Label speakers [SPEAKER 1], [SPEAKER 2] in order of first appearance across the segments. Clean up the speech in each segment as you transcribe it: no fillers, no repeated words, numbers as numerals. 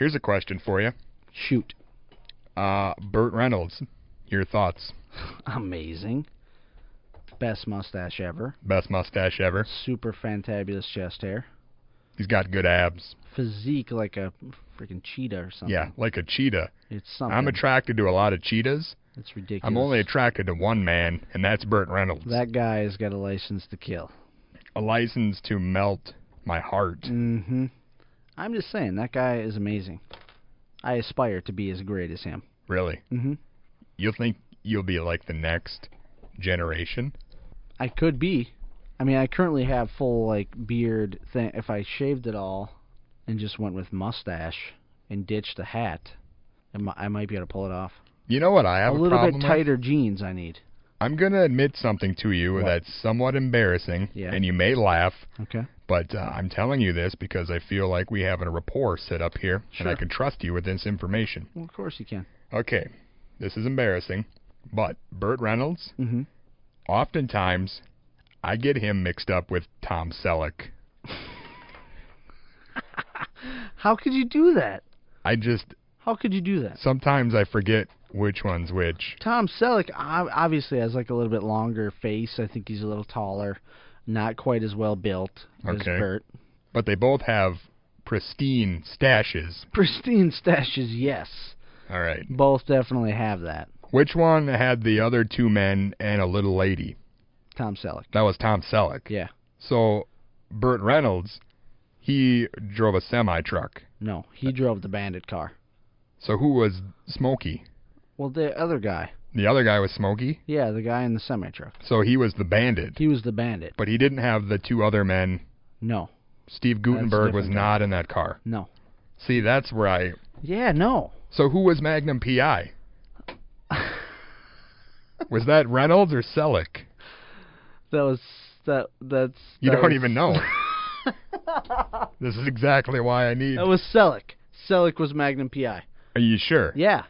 [SPEAKER 1] Here's a question for you.
[SPEAKER 2] Shoot.
[SPEAKER 1] Burt Reynolds, your thoughts?
[SPEAKER 2] Amazing. Best mustache ever.
[SPEAKER 1] Best mustache ever.
[SPEAKER 2] Super fantabulous chest hair.
[SPEAKER 1] He's got good abs.
[SPEAKER 2] Physique like a freaking cheetah or something.
[SPEAKER 1] Yeah, like a cheetah.
[SPEAKER 2] It's something.
[SPEAKER 1] I'm attracted to a lot of cheetahs.
[SPEAKER 2] It's ridiculous.
[SPEAKER 1] I'm only attracted to one man, and that's Burt Reynolds.
[SPEAKER 2] That guy has got a license to kill.
[SPEAKER 1] A license to melt my heart.
[SPEAKER 2] Mm-hmm. I'm just saying, that guy is amazing. I aspire to be as great as him.
[SPEAKER 1] Really?
[SPEAKER 2] Mm-hmm.
[SPEAKER 1] You think you'll be like the next generation?
[SPEAKER 2] I could be. I mean, I currently have full, like, beard thing. If I shaved it all and just went with mustache and ditched the hat, I might be able to pull it off.
[SPEAKER 1] You know what I have a
[SPEAKER 2] little
[SPEAKER 1] problem
[SPEAKER 2] bit tighter jeans I need.
[SPEAKER 1] I'm going to admit something to you
[SPEAKER 2] What?
[SPEAKER 1] that's somewhat embarrassing,
[SPEAKER 2] Yeah.
[SPEAKER 1] and you may laugh,
[SPEAKER 2] Okay.
[SPEAKER 1] but I'm telling you this because I feel like we have a rapport set up here, and I
[SPEAKER 2] Sure.
[SPEAKER 1] can trust you with this information.
[SPEAKER 2] Well, of course you can.
[SPEAKER 1] Okay, this is embarrassing, but Burt Reynolds,
[SPEAKER 2] Mm-hmm.
[SPEAKER 1] oftentimes, I get him mixed up with Tom Selleck.
[SPEAKER 2] How could you do that?
[SPEAKER 1] How
[SPEAKER 2] could you do that?
[SPEAKER 1] Sometimes I forget which one's which.
[SPEAKER 2] Tom Selleck obviously has like a little bit longer face. I think he's a little taller, not quite as well built as
[SPEAKER 1] Okay.
[SPEAKER 2] Burt.
[SPEAKER 1] But they both have pristine stashes.
[SPEAKER 2] Pristine stashes, yes.
[SPEAKER 1] All right.
[SPEAKER 2] Both definitely have that.
[SPEAKER 1] Which one had the other two men and a little lady?
[SPEAKER 2] Tom Selleck.
[SPEAKER 1] That was Tom Selleck.
[SPEAKER 2] Yeah.
[SPEAKER 1] So, Burt Reynolds, he drove a semi-truck.
[SPEAKER 2] No, he drove the bandit car.
[SPEAKER 1] So who was Smokey?
[SPEAKER 2] Well, the other guy.
[SPEAKER 1] The other guy was Smokey?
[SPEAKER 2] Yeah, the guy in the semi-truck.
[SPEAKER 1] So he was the bandit.
[SPEAKER 2] He was the bandit.
[SPEAKER 1] But he didn't have the two other men.
[SPEAKER 2] No.
[SPEAKER 1] Steve Guttenberg was
[SPEAKER 2] different
[SPEAKER 1] not in that car.
[SPEAKER 2] No.
[SPEAKER 1] See, that's where I...
[SPEAKER 2] Yeah, no.
[SPEAKER 1] So who was Magnum P.I.? Was that Reynolds or Selleck?
[SPEAKER 2] That's...
[SPEAKER 1] You don't even know. This is exactly why I need...
[SPEAKER 2] That was Selleck. Selleck was Magnum P.I.
[SPEAKER 1] Are you sure?
[SPEAKER 2] Yeah.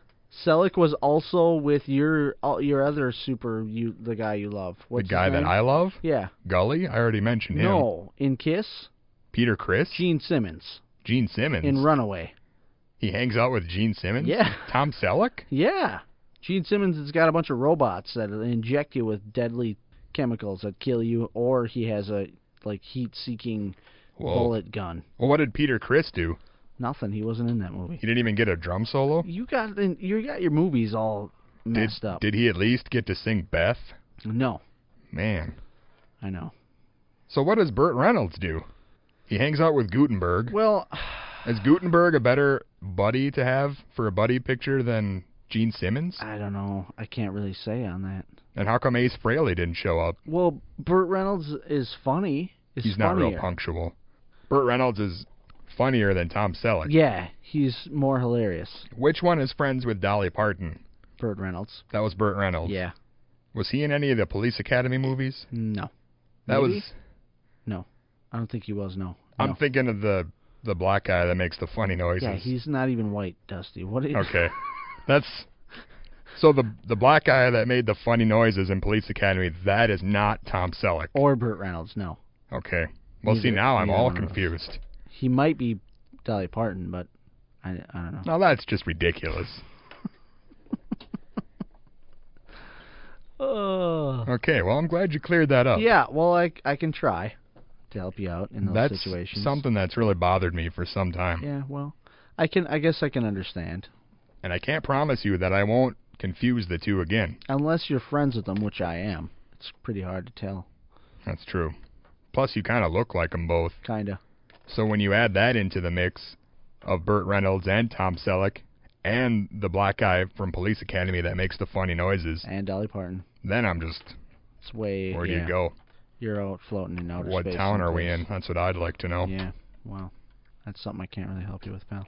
[SPEAKER 2] Selleck was also with your other the guy you love. What's
[SPEAKER 1] the guy
[SPEAKER 2] his name?
[SPEAKER 1] that I love?
[SPEAKER 2] Yeah.
[SPEAKER 1] Gully? I already mentioned him.
[SPEAKER 2] No. In Kiss?
[SPEAKER 1] Peter Criss?
[SPEAKER 2] Gene Simmons.
[SPEAKER 1] Gene Simmons?
[SPEAKER 2] In Runaway.
[SPEAKER 1] He hangs out with Gene Simmons?
[SPEAKER 2] Yeah.
[SPEAKER 1] Tom Selleck?
[SPEAKER 2] Yeah. Gene Simmons has got a bunch of robots that inject you with deadly chemicals that kill you, or he has a heat-seeking bullet gun.
[SPEAKER 1] Well, what did Peter Criss do?
[SPEAKER 2] Nothing. He wasn't in that movie.
[SPEAKER 1] He didn't even get a drum solo?
[SPEAKER 2] You got your movies all messed up.
[SPEAKER 1] Did he at least get to sing Beth?
[SPEAKER 2] No.
[SPEAKER 1] Man.
[SPEAKER 2] I know.
[SPEAKER 1] So what does Burt Reynolds do? He hangs out with Guttenberg.
[SPEAKER 2] Well,
[SPEAKER 1] is Guttenberg a better buddy to have for a buddy picture than Gene Simmons?
[SPEAKER 2] I don't know. I can't really say on that.
[SPEAKER 1] And how come Ace Frehley didn't show up?
[SPEAKER 2] Well, Burt Reynolds is funny.
[SPEAKER 1] He's not real punctual. Burt Reynolds is funnier than Tom Selleck.
[SPEAKER 2] Yeah, he's more hilarious.
[SPEAKER 1] Which one is friends with Dolly Parton?
[SPEAKER 2] Burt Reynolds.
[SPEAKER 1] That was Burt Reynolds.
[SPEAKER 2] Yeah.
[SPEAKER 1] Was he in any of the Police Academy movies?
[SPEAKER 2] No.
[SPEAKER 1] That
[SPEAKER 2] Maybe?
[SPEAKER 1] was...
[SPEAKER 2] No. I don't think he was, no.
[SPEAKER 1] I'm thinking of the black guy that makes the funny noises.
[SPEAKER 2] Yeah, he's not even white, Dusty. What?
[SPEAKER 1] Okay. That's... So the black guy that made the funny noises in Police Academy, that is not Tom Selleck.
[SPEAKER 2] Or Burt Reynolds, no.
[SPEAKER 1] Okay. Well, see, now I'm all confused.
[SPEAKER 2] He might be Dolly Parton, but I don't know.
[SPEAKER 1] No, that's just ridiculous. Okay, well, I'm glad you cleared that up.
[SPEAKER 2] Yeah, well, I can try to help you out in those situations.
[SPEAKER 1] That's something that's really bothered me for some time.
[SPEAKER 2] Yeah, well, I guess I can understand.
[SPEAKER 1] And I can't promise you that I won't confuse the two again.
[SPEAKER 2] Unless you're friends with them, which I am. It's pretty hard to tell.
[SPEAKER 1] That's true. Plus, you kind of look like them both.
[SPEAKER 2] Kinda.
[SPEAKER 1] So when you add that into the mix of Burt Reynolds and Tom Selleck and the black guy from Police Academy that makes the funny noises.
[SPEAKER 2] And Dolly Parton.
[SPEAKER 1] Then I'm just...
[SPEAKER 2] It's way...
[SPEAKER 1] Where do you go?
[SPEAKER 2] You're out floating in outer space.
[SPEAKER 1] What town are we in? That's what I'd like to know.
[SPEAKER 2] Yeah, well, that's something I can't really help you with, pal.